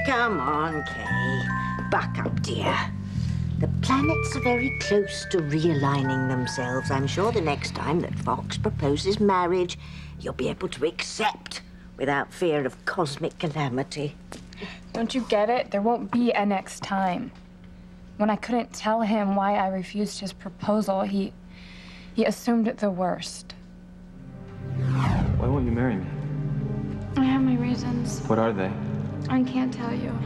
Come on, Kay. Buck up, dear. The planets are very close to realigning themselves. I'm sure the next time that Fox proposes marriage, you'll be able to accept without fear of cosmic calamity. Don't you get it? There won't be a next time. When I couldn't tell him why I refused his proposal, he assumed the worst. Why won't you marry me? I have my reasons. What are they? I can't tell you.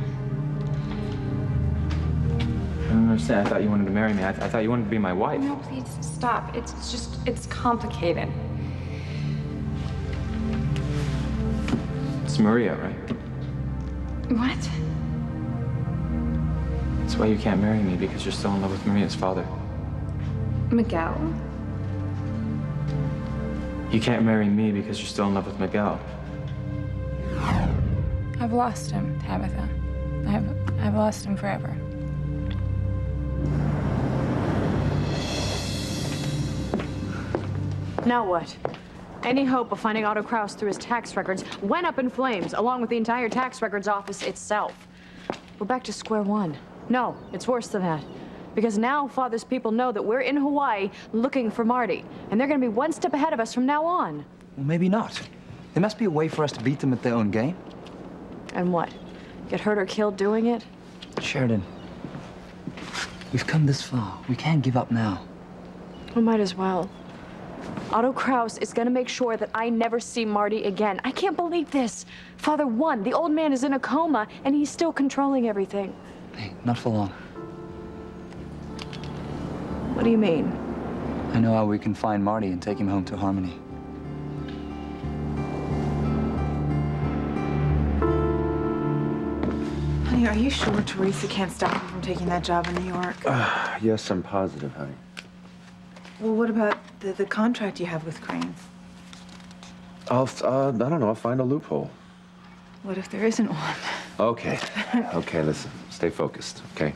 I don't understand. I thought you wanted to marry me. I thought you wanted to be my wife. No, please stop. It's complicated. It's Maria, right? What? That's why you can't marry me, because you're still in love with Maria's father. Miguel? You can't marry me because you're still in love with Miguel. I've lost him, Tabitha. I've lost him forever. Now what? Any hope of finding Otto Kraus through his tax records went up in flames, along with the entire tax records office itself. We're back to square one. No, it's worse than that. Because now Father's people know that we're in Hawaii looking for Marty, and they're gonna be one step ahead of us from now on. Well, maybe not. There must be a way for us to beat them at their own game. And what? Get hurt or killed doing it? Sheridan, we've come this far. We can't give up now. We might as well. Otto Kraus is gonna make sure that I never see Marty again. I can't believe this. Father won. The old man is in a coma, and he's still controlling everything. Hey, not for long. What do you mean? I know how we can find Marty and take him home to Harmony. Honey, are you sure Teresa can't stop him from taking that job in New York? Yes, I'm positive, honey. Well, what about the contract you have with Crane? I don't know, I'll find a loophole. What if there isn't one? Okay, okay, listen, stay focused, okay?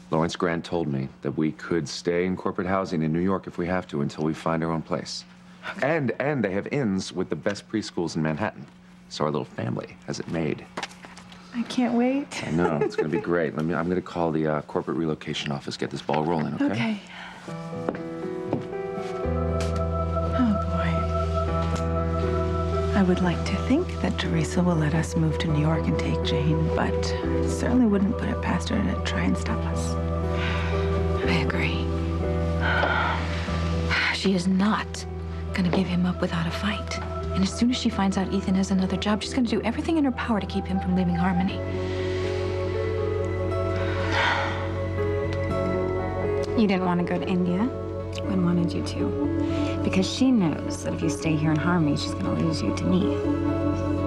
Lawrence Grant told me that we could stay in corporate housing in New York if we have to until we find our own place. Okay. And they have inns with the best preschools in Manhattan. So our little family has it made. I can't wait. I know, it's gonna be great. I'm gonna call the corporate relocation office, get this ball rolling, okay? Okay. Oh, boy. I would like to think that Teresa will let us move to New York and take Jane, but I certainly wouldn't put it past her to try and stop us. I agree. She is not gonna give him up without a fight. And as soon as she finds out Ethan has another job, she's gonna do everything in her power to keep him from leaving Harmony. You didn't want to go to India. Gwen wanted you to. Because she knows that if you stay here in Harmony, she's going to lose you to me.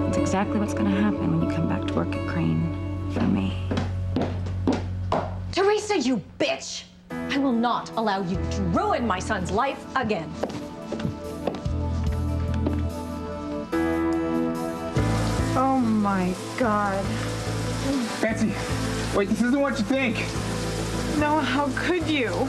That's exactly what's going to happen when you come back to work at Crane for me. Teresa, you bitch! I will not allow you to ruin my son's life again. Oh, my God. Betsy, wait, this isn't what you think. No, how could you?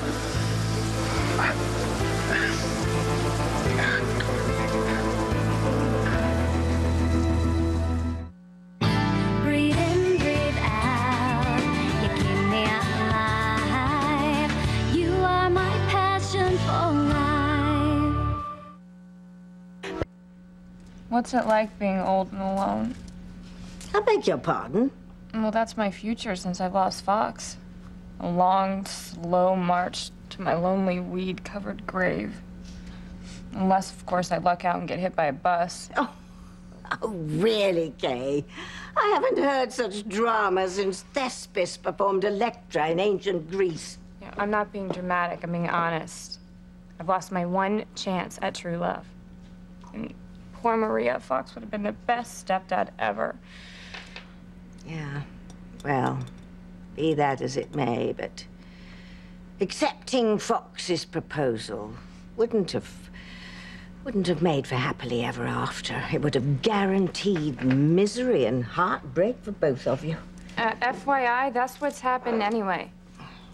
Breathe in, breathe out. You keep me alive. You are my passion for life. What's it like being old and alone? I beg your pardon? Well, that's my future since I've lost Fox. A long, slow march to my lonely, weed-covered grave. Unless, of course, I luck out and get hit by a bus. Oh, really, Kay? I haven't heard such drama since Thespis performed Electra in ancient Greece. Yeah, I'm not being dramatic, I'm being honest. I've lost my one chance at true love. And poor Maria Fox would have been the best stepdad ever. Yeah, well, be that as it may, but accepting Fox's proposal wouldn't have made for happily ever after. It would have guaranteed misery and heartbreak for both of you. FYI, that's what's happened anyway.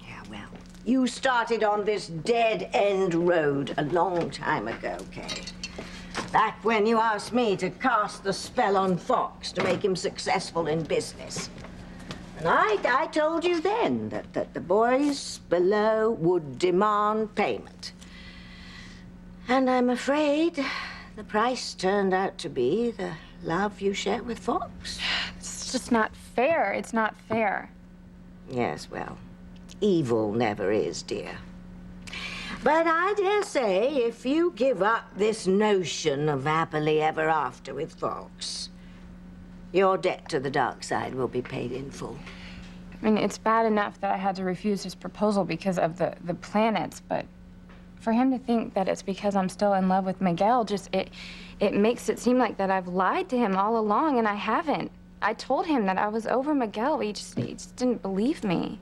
Yeah, well, you started on this dead-end road a long time ago, Kay. Back when you asked me to cast the spell on Fox to make him successful in business. And I told you then that the boys below would demand payment. And I'm afraid the price turned out to be the love you share with Fox. It's just not fair. It's not fair. Yes, well, evil never is, dear. But I dare say if you give up this notion of happily ever after with Fox, your debt to the dark side will be paid in full. I mean, it's bad enough that I had to refuse his proposal because of the planets, but for him to think that it's because I'm still in love with Miguel, it makes it seem like that I've lied to him all along, and I haven't. I told him that I was over Miguel. He just didn't believe me.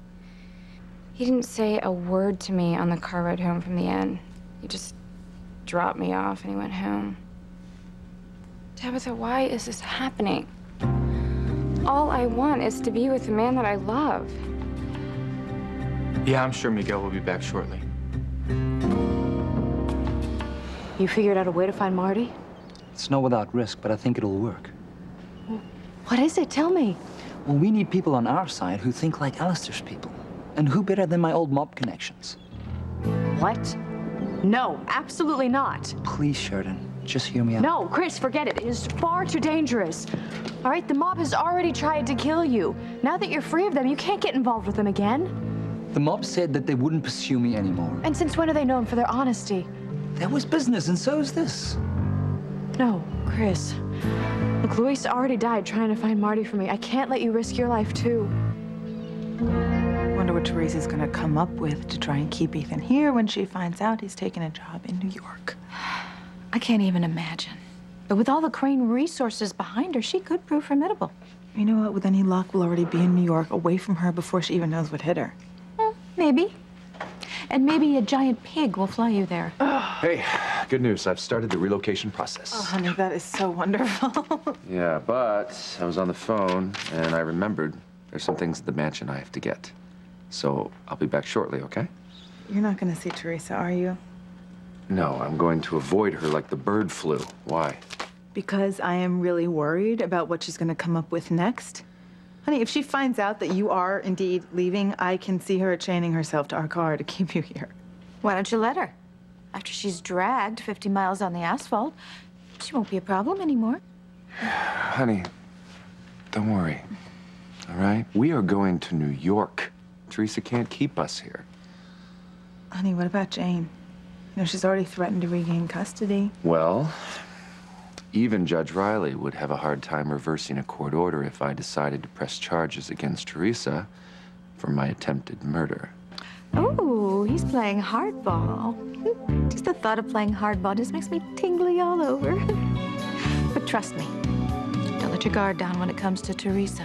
He didn't say a word to me on the car ride home from the inn. He just dropped me off and he went home. Tabitha, why is this happening? All I want is to be with the man that I love. Yeah, I'm sure Miguel will be back shortly. You figured out a way to find Marty? It's not without risk, but I think it'll work. What is it? Tell me. Well, we need people on our side who think like Alistair's people. And who better than my old mob connections? What? No, absolutely not. Please, Sheridan, just hear me out. No, Chris, forget it. It is far too dangerous. All right, the mob has already tried to kill you. Now that you're free of them, you can't get involved with them again. The mob said that they wouldn't pursue me anymore. And since when are they known for their honesty? That was business, and so is this. No, Chris. Look, Luis already died trying to find Marty for me. I can't let you risk your life, too. Wonder what Teresa's gonna come up with to try and keep Ethan here when she finds out he's taking a job in New York. I can't even imagine. But with all the Crane resources behind her, she could prove formidable. You know what? With any luck, we'll already be in New York, away from her before she even knows what hit her. Maybe. And maybe a giant pig will fly you there. Hey, good news. I've started the relocation process. Oh, honey, that is so wonderful. Yeah, but I was on the phone and I remembered there's some things at the mansion I have to get. So I'll be back shortly, okay? You're not gonna see Teresa, are you? No, I'm going to avoid her like the bird flu. Why? Because I am really worried about what she's gonna come up with next. Honey, if she finds out that you are indeed leaving, I can see her chaining herself to our car to keep you here. Why don't you let her? After she's dragged 50 miles on the asphalt, she won't be a problem anymore. Honey, don't worry, all right? We are going to New York. Teresa can't keep us here. Honey, what about Jane? You know, she's already threatened to regain custody. Well, even Judge Riley would have a hard time reversing a court order if I decided to press charges against Teresa for my attempted murder. Oh, he's playing hardball. Just the thought of playing hardball just makes me tingly all over. But trust me, don't let your guard down when it comes to Teresa.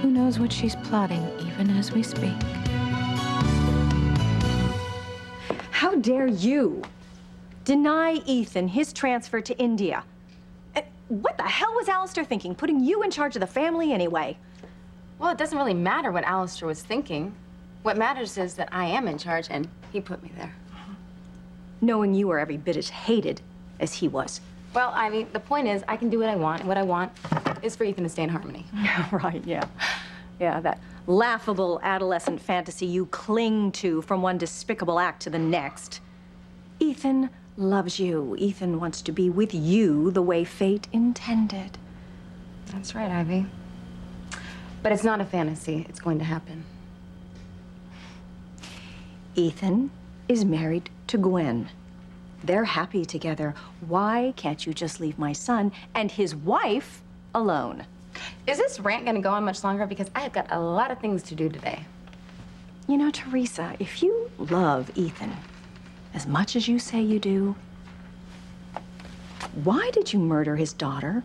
Who knows what she's plotting even as we speak. How dare you deny Ethan his transfer to India? What the hell was Alistair thinking, putting you in charge of the family anyway? Well, it doesn't really matter what Alistair was thinking. What matters is that I am in charge, and he put me there. Knowing you were every bit as hated as he was. Well, I mean, the point is, I can do what I want, and what I want is for Ethan to stay in harmony. Yeah, right, yeah. Yeah, that laughable adolescent fantasy you cling to from one despicable act to the next. Ethan loves you. Ethan wants to be with you the way fate intended. That's right, Ivy. But it's not a fantasy. It's going to happen. Ethan is married to Gwen. They're happy together. Why can't you just leave my son and his wife alone? Is this rant going to go on much longer? Because I have got a lot of things to do today. You know, Teresa, if you love Ethan as much as you say you do, why did you murder his daughter?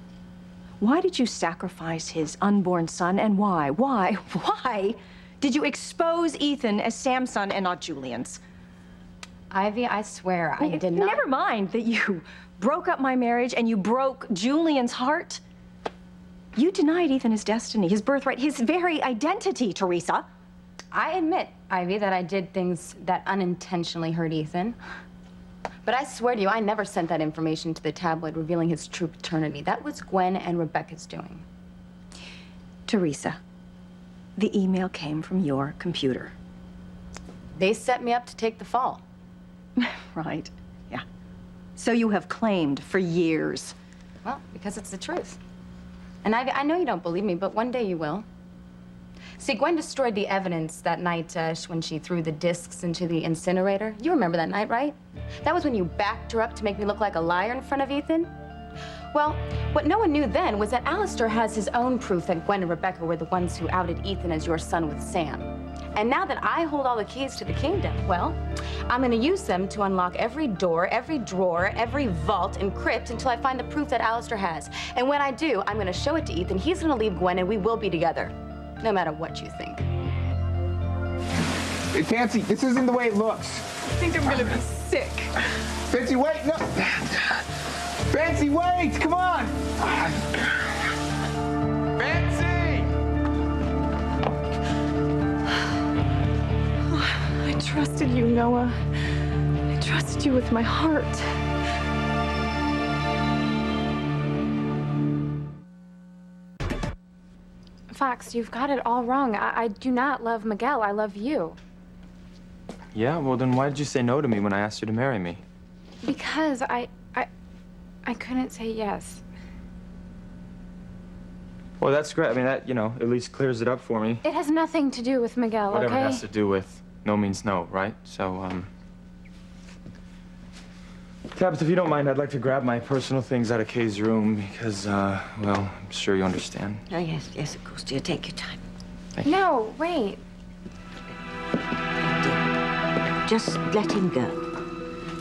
Why did you sacrifice his unborn son? And why did you expose Ethan as Sam's son and not Julian's? Ivy, I swear, I did not. Never mind that you broke up my marriage and you broke Julian's heart. You denied Ethan his destiny, his birthright, his very identity, Teresa. I admit, Ivy, that I did things that unintentionally hurt Ethan. But I swear to you, I never sent that information to the tabloid revealing his true paternity. That was Gwen and Rebecca's doing. Teresa, The email came from your computer. They set me up to take the fall. Right, yeah. So you have claimed for years. Well, because it's the truth. And I know you don't believe me, but one day you will. See, Gwen destroyed the evidence that night when she threw the discs into the incinerator. You remember that night, right? That was when you backed her up to make me look like a liar in front of Ethan. Well, what no one knew then was that Alistair has his own proof that Gwen and Rebecca were the ones who outed Ethan as your son with Sam. And now that I hold all the keys to the kingdom, well, I'm gonna use them to unlock every door, every drawer, every vault and crypt until I find the proof that Alistair has. And when I do, I'm gonna show it to Ethan. He's gonna leave Gwen and we will be together, no matter what you think. Hey, Fancy, this isn't the way it looks. I think I'm gonna be sick. Fancy, wait, no. Fancy, wait, come on. Fancy! I trusted you, Noah. I trusted you with my heart. Fox, you've got it all wrong. I do not love Miguel. I love you. Yeah, well then why did you say no to me when I asked you to marry me? Because I couldn't say yes. Well, that's great. I mean, that, at least clears it up for me. It has nothing to do with Miguel, Whatever okay? it has to do with no means no, right? So, Tabitha, if you don't mind, I'd like to grab my personal things out of Kay's room because, well, I'm sure you understand. Oh, yes, of course, dear. Take your time. No, wait. Dear, just let him go.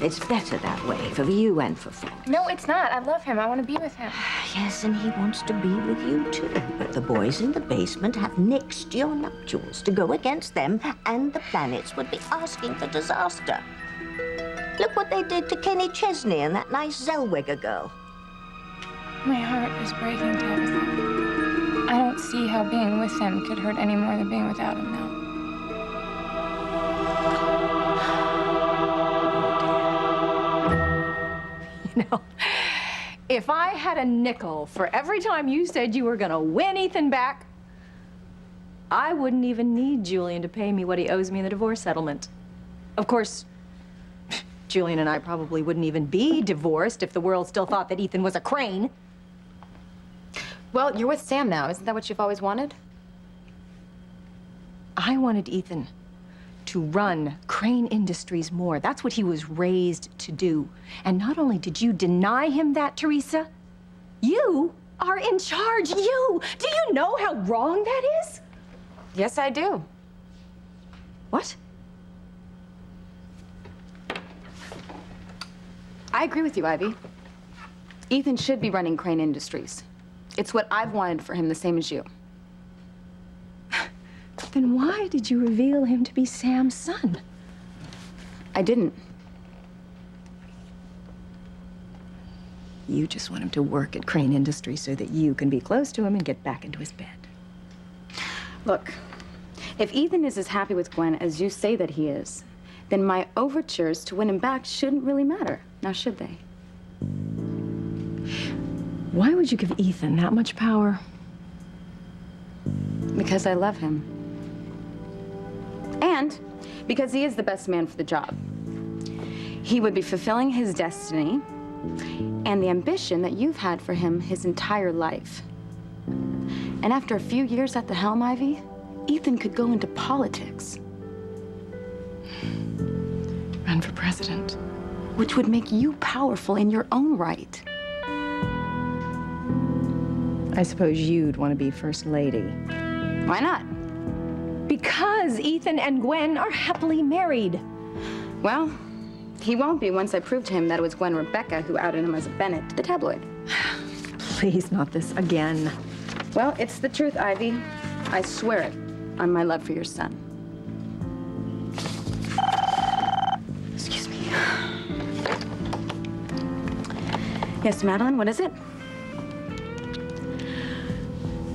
It's better that way, for you and for Fox. No, it's not. I love him. I want to be with him. Yes, and he wants to be with you, too. But the boys in the basement have nixed your nuptials. To go against them, and the planets would be asking for disaster. Look what they did to Kenny Chesney and that nice Zellweger girl. My heart is breaking, Tabitha. I don't see how being with him could hurt any more than being without him now. You know, if I had a nickel for every time you said you were gonna win Ethan back, I wouldn't even need Julian to pay me what he owes me in the divorce settlement. Of course, Julian and I probably wouldn't even be divorced if the world still thought that Ethan was a crane. Well, you're with Sam now. Isn't that what you've always wanted? I wanted Ethan to run Crane Industries more. That's what he was raised to do. And not only did you deny him that, Teresa, you are in charge. You! Do you know how wrong that is? Yes, I do. What? I agree with you, Ivy. Ethan should be running Crane Industries. It's what I've wanted for him, the same as you. Then why did you reveal him to be Sam's son? I didn't. You just want him to work at Crane Industries so that you can be close to him and get back into his bed. Look, if Ethan is as happy with Gwen as you say that he is, then my overtures to win him back shouldn't really matter. Now, should they? Why would you give Ethan that much power? Because I love him. And because he is the best man for the job. He would be fulfilling his destiny and the ambition that you've had for him his entire life. And after a few years at the helm, Ivy, Ethan could go into politics. Run for president. Which would make you powerful in your own right. I suppose you'd want to be first lady. Why not? Because Ethan and Gwen are happily married. Well, he won't be once I prove to him that it was Gwen Rebecca who outed him as a Bennett to the tabloid. Please, not this again. Well, it's the truth, Ivy. I swear it on my love for your son. Excuse me. Yes, Madeline, what is it?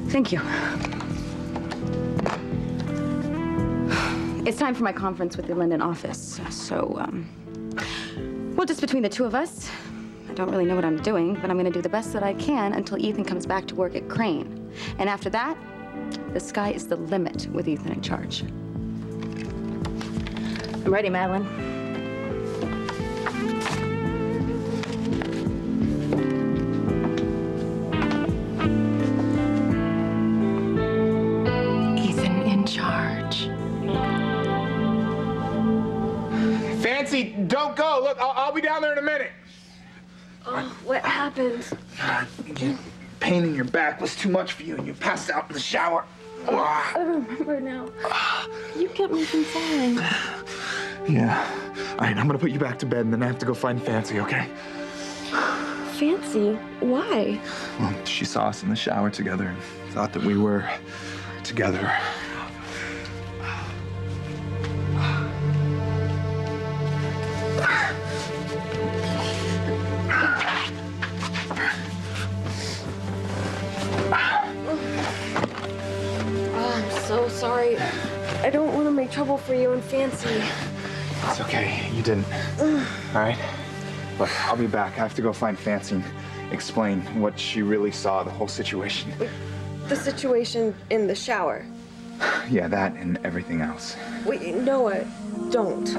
Thank you. It's time for my conference with the London office. So, well, just between the two of us, I don't really know what I'm doing, but I'm gonna do the best that I can until Ethan comes back to work at Crane. And after that, The sky is the limit with Ethan in charge. I'm ready, Madeline. Ethan in charge. Fancy, don't go. Look, I'll be down there in a minute. Oh, what happened? Pain in your back was too much for you, and you passed out in the shower. I remember now. You kept me from falling. Yeah. All right, I'm gonna put you back to bed, and then I have to go find Fancy, okay? Fancy? Why? Well, she saw us in the shower together and thought that we were together. I'm so sorry. I don't want to make trouble for you and Fancy. It's okay. You didn't. All right? Look, I'll be back. I have to go find Fancy and explain what she really saw, the whole situation. The situation in the shower. Yeah, that and everything else. Wait, Noah, don't.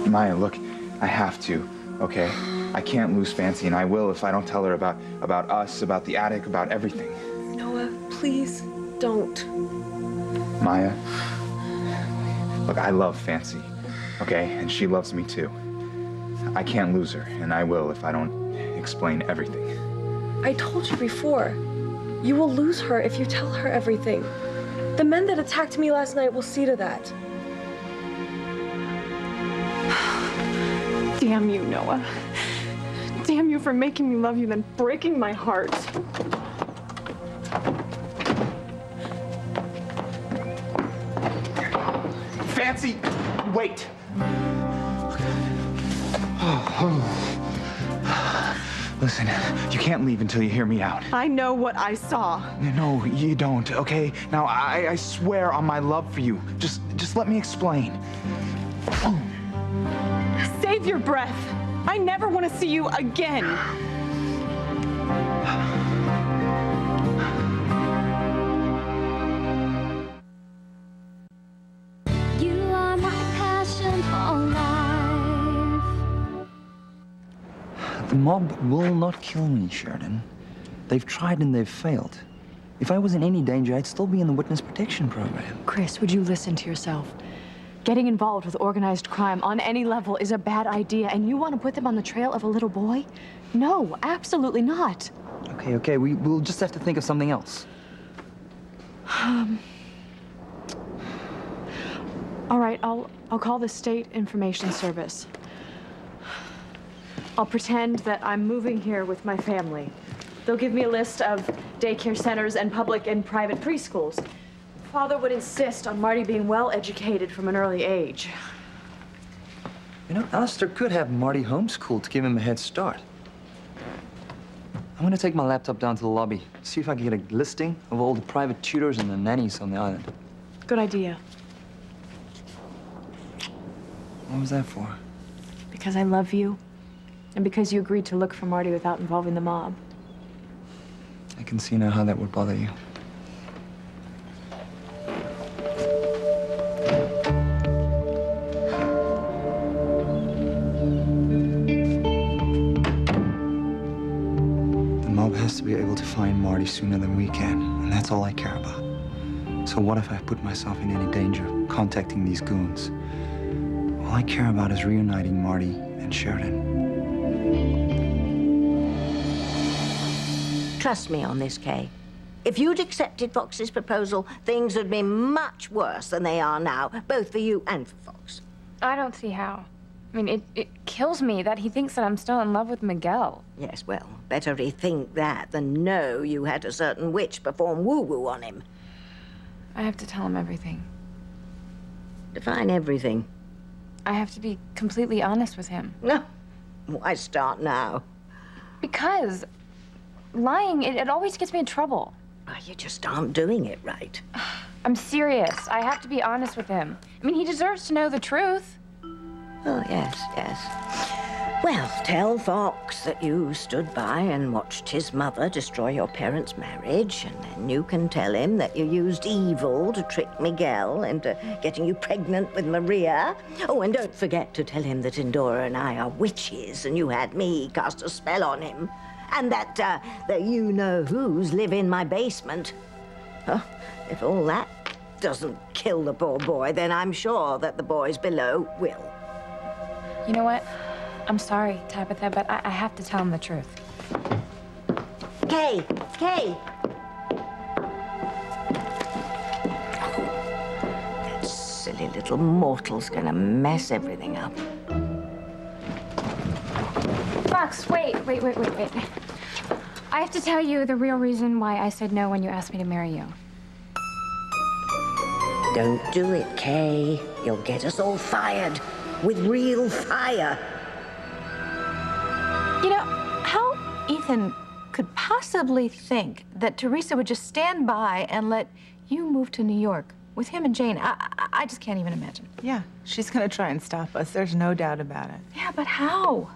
Maya, look, I have to, okay? I can't lose Fancy, and I will if I don't tell her about us, about the attic, about everything. Noah, please don't. Maya, look, I love Fancy, okay? And she loves me too. I can't lose her, and I will if I don't explain everything. I told you before. You will lose her if you tell her everything. The men that attacked me last night will see to that. Damn you, Noah. Damn you for making me love you, then breaking my heart. Fancy, wait. Listen, you can't leave until you hear me out. I know what I saw. No, you don't, okay? Now, I swear on my love for you. Just let me explain. Save your breath. I never want to see you again. You are my passion for life. The mob will not kill me, Sheridan. They've tried and they've failed. If I was in any danger, I'd still be in the witness protection program. Chris, would you listen to yourself? Getting involved with organized crime on any level is a bad idea, and you want to put them on the trail of a little boy? No, absolutely not. Okay, we'll just have to think of something else. All right, I'll call the State Information Service. I'll pretend that I'm moving here with my family. They'll give me a list of daycare centers and public and private preschools. Father would insist on Marty being well educated from an early age. You know, Alistair could have Marty homeschooled to give him a head start. I'm gonna take my laptop down to the lobby, see if I can get a listing of all the private tutors and the nannies on the island. Good idea. What was that for? Because I love you, and because you agreed to look for Marty without involving the mob. I can see now how that would bother you. The mob has to be able to find Marty sooner than we can, and that's all I care about. So what if I put myself in any danger contacting these goons? All I care about is reuniting Marty and Sheridan. Trust me on this, Kay. If you'd accepted Fox's proposal, things would be much worse than they are now, both for you and for Fox. I don't see how. I mean, it kills me that he thinks that I'm still in love with Miguel. Yes, well, better rethink that than know you had a certain witch perform woo-woo on him. I have to tell him everything. Define everything. I have to be completely honest with him. No. Why start now? Because lying, it always gets me in trouble. Oh, you just aren't doing it right. I'm serious. I have to be honest with him. I mean, he deserves to know the truth. Oh, yes. Well, tell Fox that you stood by and watched his mother destroy your parents' marriage, and then you can tell him that you used evil to trick Miguel into getting you pregnant with Maria. Oh, and don't forget to tell him that Endora and I are witches, and you had me cast a spell on him, and that the you-know-whos live in my basement. Oh, if all that doesn't kill the poor boy, then I'm sure that the boys below will. You know what? I'm sorry, Tabitha, but I have to tell him the truth. Kay! That silly little mortal's gonna mess everything up. Fox, wait. I have to tell you the real reason why I said no when you asked me to marry you. Don't do it, Kay. You'll get us all fired with real fire. You know, how Ethan could possibly think that Teresa would just stand by and let you move to New York with him and Jane, I just can't even imagine. Yeah, she's gonna try and stop us. There's no doubt about it. Yeah, but how?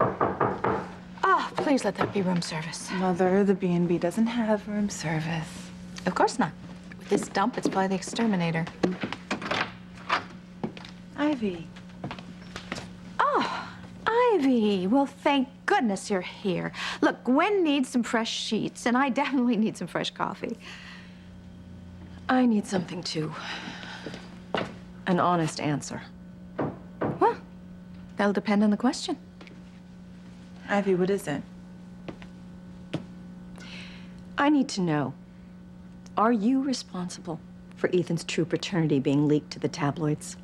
Oh, please let that be room service. Mother, the B&B doesn't have room service. Of course not. With this dump, it's probably the exterminator. Ivy. Oh, Ivy. Well, thank goodness you're here. Look, Gwen needs some fresh sheets, and I definitely need some fresh coffee. I need something too. An honest answer. Well, that'll depend on the question. Ivy, what is it? I need to know, are you responsible for Ethan's true paternity being leaked to the tabloids?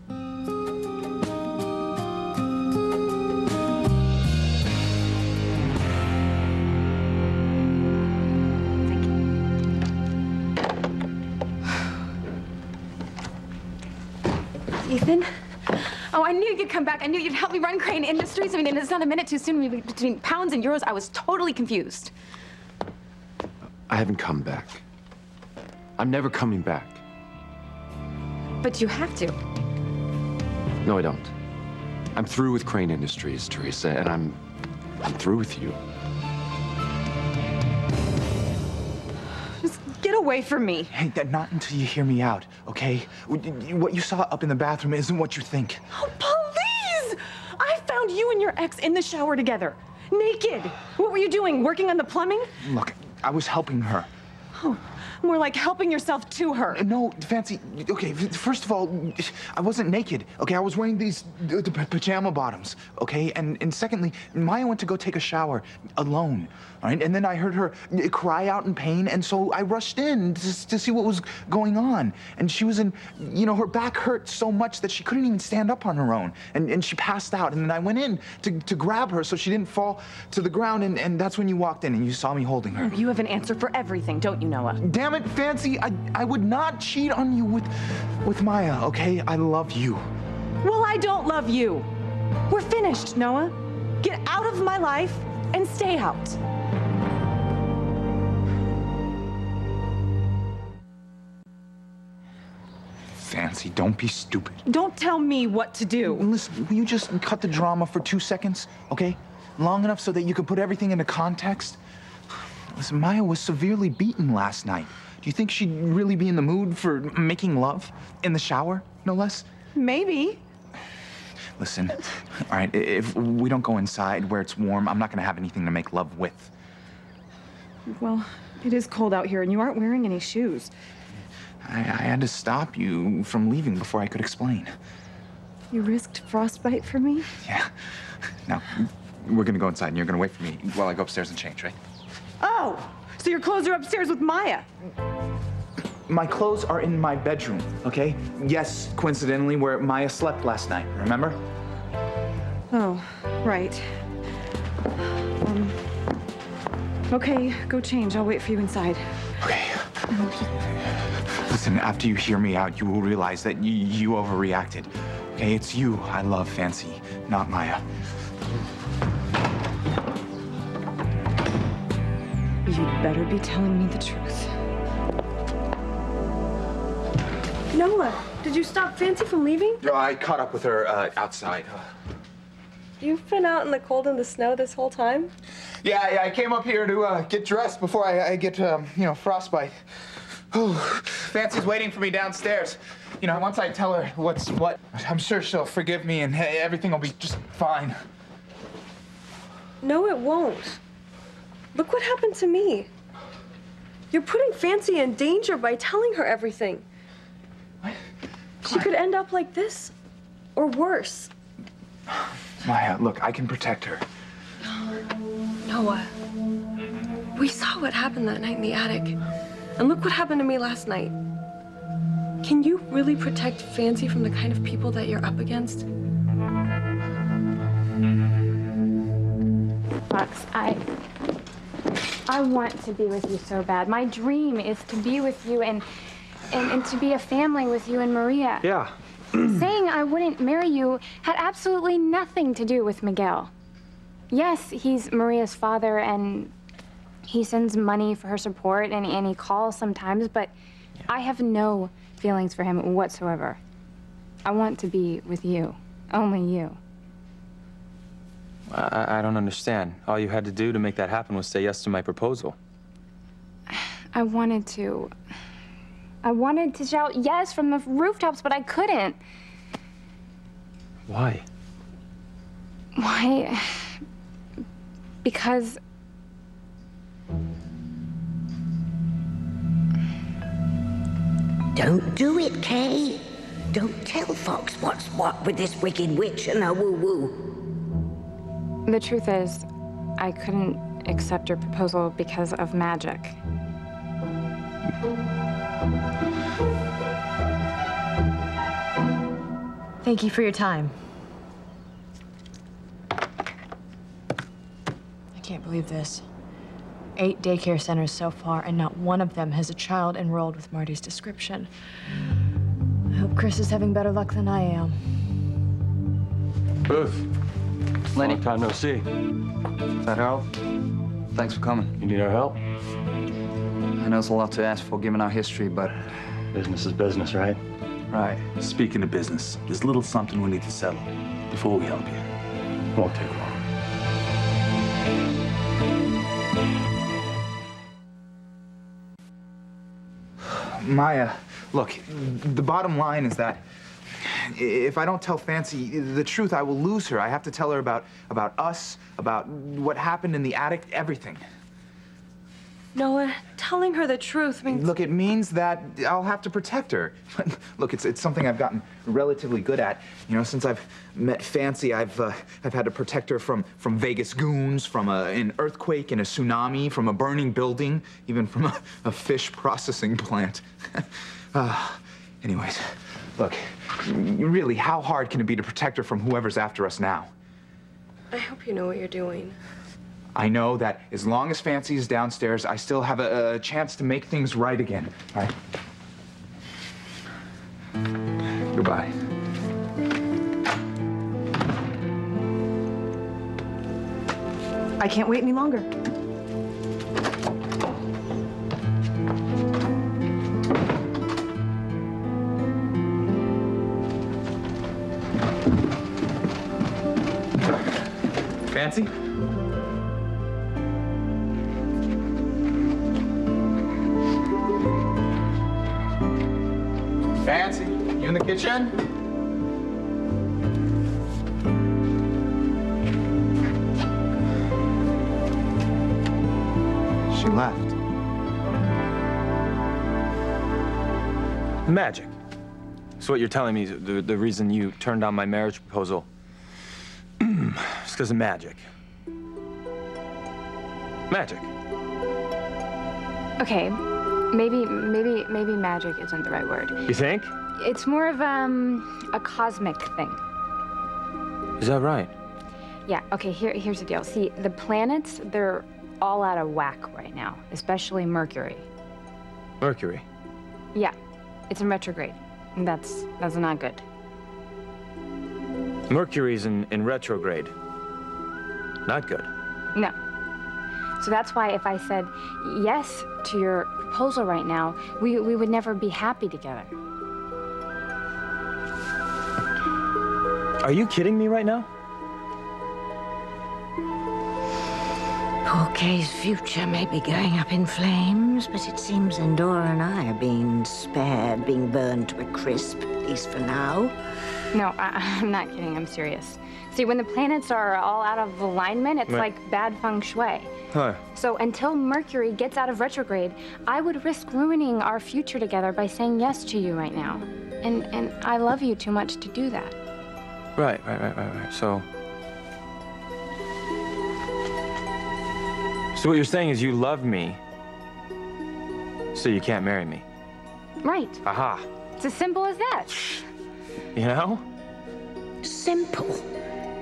Ethan? Oh, I knew you'd come back. I knew you'd help me run Crane Industries. I mean, it's not a minute too soon. Between pounds and euros, I was totally confused. I haven't come back. I'm never coming back. But you have to. No, I don't. I'm through with Crane Industries, Teresa, and I'm through with you. Get away from me. Hey, not until you hear me out, okay? What you saw up in the bathroom isn't what you think. Oh, please! I found you and your ex in the shower together, naked. What were you doing? Working on the plumbing? Look, I was helping her. Oh, more like helping yourself to her. No, Fancy, okay, first of all, I wasn't naked, okay? I was wearing these the pajama bottoms, okay? And secondly, Maya went to go take a shower alone, all right? And then I heard her cry out in pain, and so I rushed in to see what was going on. And she was in, her back hurt so much that she couldn't even stand up on her own. And she passed out, and then I went in to grab her so she didn't fall to the ground, and that's when you walked in and you saw me holding her. You have an answer for everything, don't you, Noah? Damn it, Fancy, I would not cheat on you with Maya, okay? I love you. Well, I don't love you. We're finished, Noah. Get out of my life and stay out. Fancy, don't be stupid. Don't tell me what to do. Listen, will you just cut the drama for 2 seconds, okay? Long enough so that you can put everything into context? Listen, Maya was severely beaten last night. Do you think she'd really be in the mood for making love? In the shower, no less? Maybe. Listen, all right, if we don't go inside where it's warm, I'm not gonna have anything to make love with. Well, it is cold out here, and you aren't wearing any shoes. I had to stop you from leaving before I could explain. You risked frostbite for me? Yeah. Now, we're gonna go inside, and you're gonna wait for me while I go upstairs and change, right? Oh, so your clothes are upstairs with Maya. My clothes are in my bedroom, okay? Yes, coincidentally, where Maya slept last night, remember? Oh, right. Okay, go change. I'll wait for you inside. Okay. Listen, after you hear me out, you will realize that you overreacted. Okay, it's you I love, Fancy, not Maya. You'd better be telling me the truth. Noah, did you stop Fancy from leaving? I caught up with her outside. You've been out in the cold and the snow this whole time? Yeah, I came up here to get dressed before I get, frostbite. Oh, Fancy's waiting for me downstairs. Once I tell her what's what, I'm sure she'll forgive me and everything will be just fine. No, it won't. Look what happened to me. You're putting Fancy in danger by telling her everything. What? She could end up like this, or worse. Maya, look, I can protect her. Noah, we saw what happened that night in the attic. And look what happened to me last night. Can you really protect Fancy from the kind of people that you're up against? Fox, I want to be with you so bad. My dream is to be with you and to be a family with you and Maria. Yeah. Saying I wouldn't marry you had absolutely nothing to do with Miguel. Yes, he's Maria's father and he sends money for her support and he calls sometimes, but I have no feelings for him whatsoever. I want to be with you, only you. I don't understand. All you had to do to make that happen was say yes to my proposal. I wanted to shout yes from the rooftops, but I couldn't. Why? Why? Because Don't do it, Kay. Don't tell Fox what's what with this wicked witch and her woo-woo. the truth is, I couldn't accept your proposal because of magic. Thank you for your time. I can't believe this. 8 daycare centers so far, and not one of them has a child enrolled with Marty's description. I hope Chris is having better luck than I am. Booth. Lenny. Long time no see. Is that Harold? Thanks for coming. You need our help? I know it's a lot to ask for given our history, but... Business is business, right? Right. Speaking of business, there's a little something we need to settle before we help you. Won't take long. Maya, look, the bottom line is that if I don't tell Fancy the truth, I will lose her. I have to tell her about us, about what happened in the attic, everything. Noah, telling her the truth means... Look, it means that I'll have to protect her. Look, it's something I've gotten relatively good at. You know, since I've met Fancy, I've had to protect her from Vegas goons, from an earthquake and a tsunami, from a burning building, even from a fish processing plant. Anyways, look, really, how hard can it be to protect her from whoever's after us now? I hope you know what you're doing. I know that as long as Fancy is downstairs, I still have a chance to make things right again. All right. Goodbye. I can't wait any longer. Fancy? Fancy, you in the kitchen? She left. Magic. So what you're telling me is the reason you turned down my marriage proposal is because of magic. Magic. Okay, maybe magic isn't the right word. You think? It's more of a cosmic thing. Is that right? Yeah, okay, here's the deal. See, the planets, they're all out of whack right now, especially Mercury. Mercury. Yeah, it's in retrograde. And that's not good. Mercury's in retrograde. Not good. No. So that's why if I said yes to your proposal right now, we would never be happy together. Are you kidding me right now? Poor Kay's future may be going up in flames, but it seems Endora and I are being spared being burned to a crisp, at least for now. No, I'm not kidding. I'm serious. See, when the planets are all out of alignment, it's like bad feng shui. Huh. So until Mercury gets out of retrograde, I would risk ruining our future together by saying yes to you right now. And I love you too much to do that. Right. So what you're saying is you love me, so you can't marry me. Right. Aha. It's as simple as that. You know? Simple.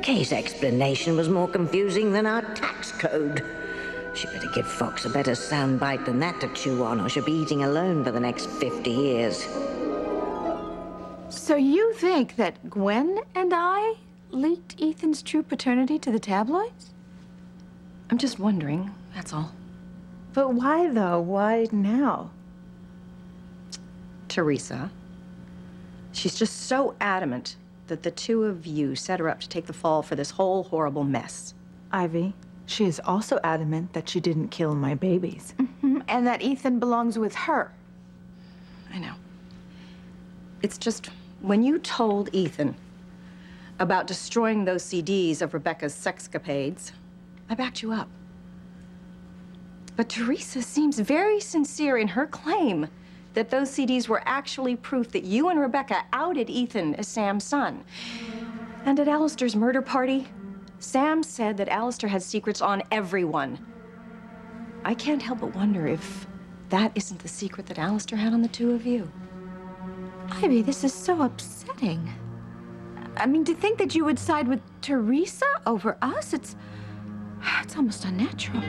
Kay's explanation was more confusing than our tax code. She better give Fox a better soundbite than that to chew on, or she'll be eating alone for the next 50 years. So you think that Gwen and I leaked Ethan's true paternity to the tabloids? I'm just wondering, that's all. But why, though? Why now? Teresa, she's just so adamant that the two of you set her up to take the fall for this whole horrible mess. Ivy, she is also adamant that she didn't kill my babies. And that Ethan belongs with her. I know. It's just, when you told Ethan about destroying those CDs of Rebecca's sexcapades, I backed you up. But Teresa seems very sincere in her claim that those CDs were actually proof that you and Rebecca outed Ethan as Sam's son. And at Alistair's murder party, Sam said that Alistair had secrets on everyone. I can't help but wonder if that isn't the secret that Alistair had on the two of you. Ivy, this is so upsetting. I mean, to think that you would side with Teresa over us, it's almost unnatural.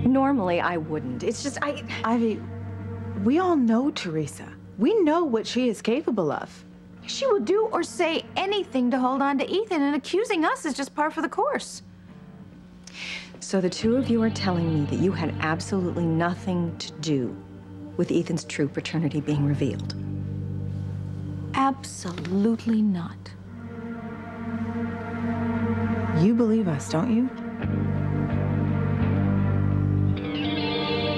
Normally, I wouldn't. It's just, Ivy, we all know Teresa. We know what she is capable of. She will do or say anything to hold on to Ethan, and accusing us is just par for the course. So the two of you are telling me that you had absolutely nothing to do with Ethan's true paternity being revealed? Absolutely not. You believe us, don't you?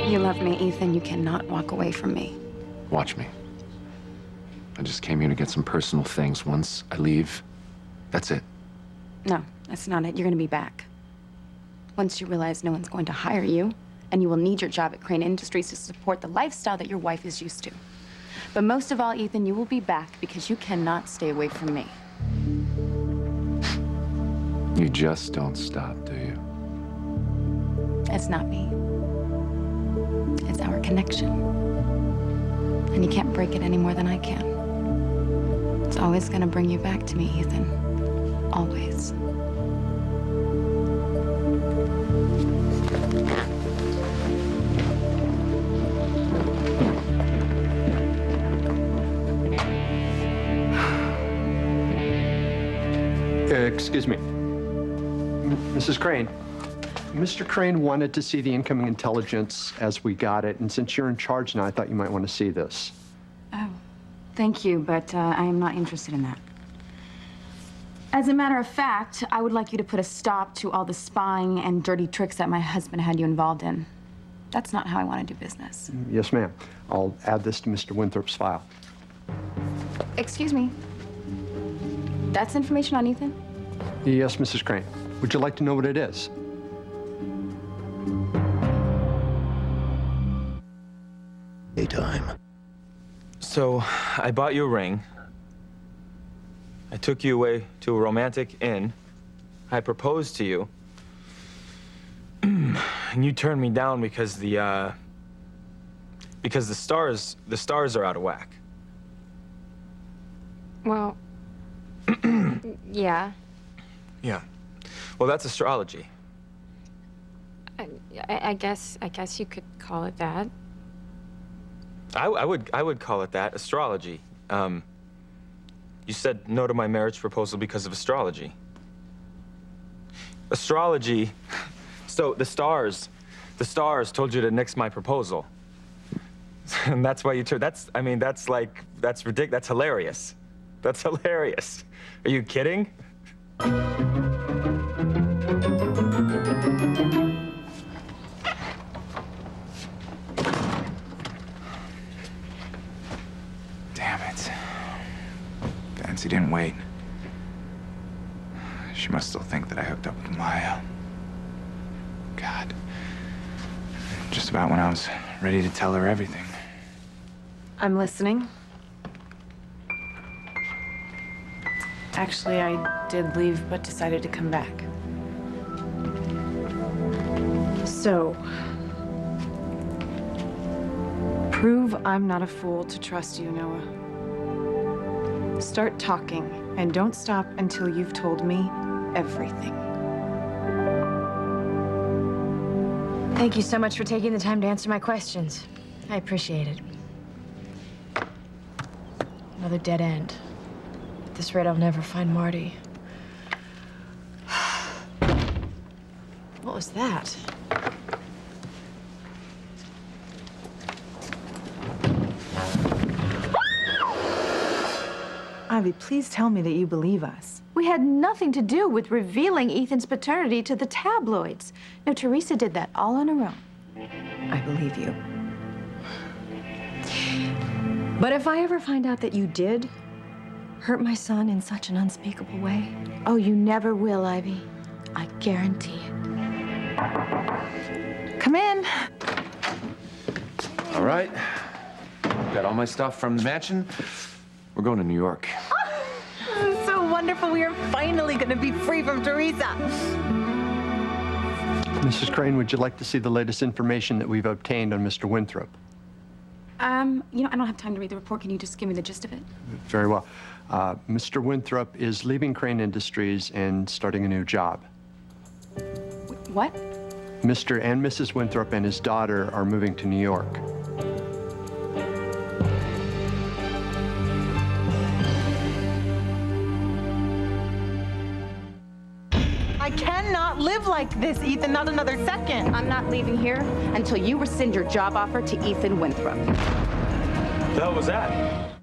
You love me, Ethan. You cannot walk away from me. Watch me. I just came here to get some personal things. Once I leave, that's it. No, that's not it. You're gonna be back. Once you realize no one's going to hire you, and you will need your job at Crane Industries to support the lifestyle that your wife is used to. But most of all, Ethan, you will be back because you cannot stay away from me. You just don't stop, do you? It's not me. It's our connection. And you can't break it any more than I can. It's always gonna bring you back to me, Ethan. Always. Excuse me. Mrs. Crane. Mr. Crane wanted to see the incoming intelligence as we got it, and since you're in charge now, I thought you might want to see this. Oh, thank you, but I am not interested in that. As a matter of fact, I would like you to put a stop to all the spying and dirty tricks that my husband had you involved in. That's not how I want to do business. Yes, ma'am. I'll add this to Mr. Winthrop's file. Excuse me. That's information on Ethan? Yes, Mrs. Crane. Would you like to know what it is? Daytime. So, I bought you a ring. I took you away to a romantic inn. I proposed to you. And you turned me down because the stars are out of whack. Well, yeah. Yeah. Well, that's astrology. I guess you could call it that. I would call it that, astrology. You said no to my marriage proposal because of astrology. Astrology. So the stars told you to nix my proposal. And that's why you turned. That's ridiculous. That's hilarious. That's hilarious. Are you kidding? it. Fancy didn't wait. She must still think that I hooked up with Maya. God. Just about when I was ready to tell her everything. I'm listening. Actually, I did leave, but decided to come back. So, prove I'm not a fool to trust you, Noah. Start talking, and don't stop until you've told me everything. Thank you so much for taking the time to answer my questions. I appreciate it. Another dead end. At this rate, I'll never find Marty. What was that? Ivy, please tell me that you believe us. We had nothing to do with revealing Ethan's paternity to the tabloids. No, Teresa did that all on her own. I believe you. But if I ever find out that you did hurt my son in such an unspeakable way, Oh, you never will, Ivy. I guarantee it. Come in. All right. Got all my stuff from the mansion. We're going to New York. This is so wonderful. We are finally going to be free from Teresa. Mrs. Crane, would you like to see the latest information that we've obtained on Mr. Winthrop? You know, I don't have time to read the report. Can you just give me the gist of it? Very well. Mr. Winthrop is leaving Crane Industries and starting a new job. What? Mr. and Mrs. Winthrop and his daughter are moving to New York. I cannot live like this, Ethan, not another second. I'm not leaving here until you rescind your job offer to Ethan Winthrop. The hell was that?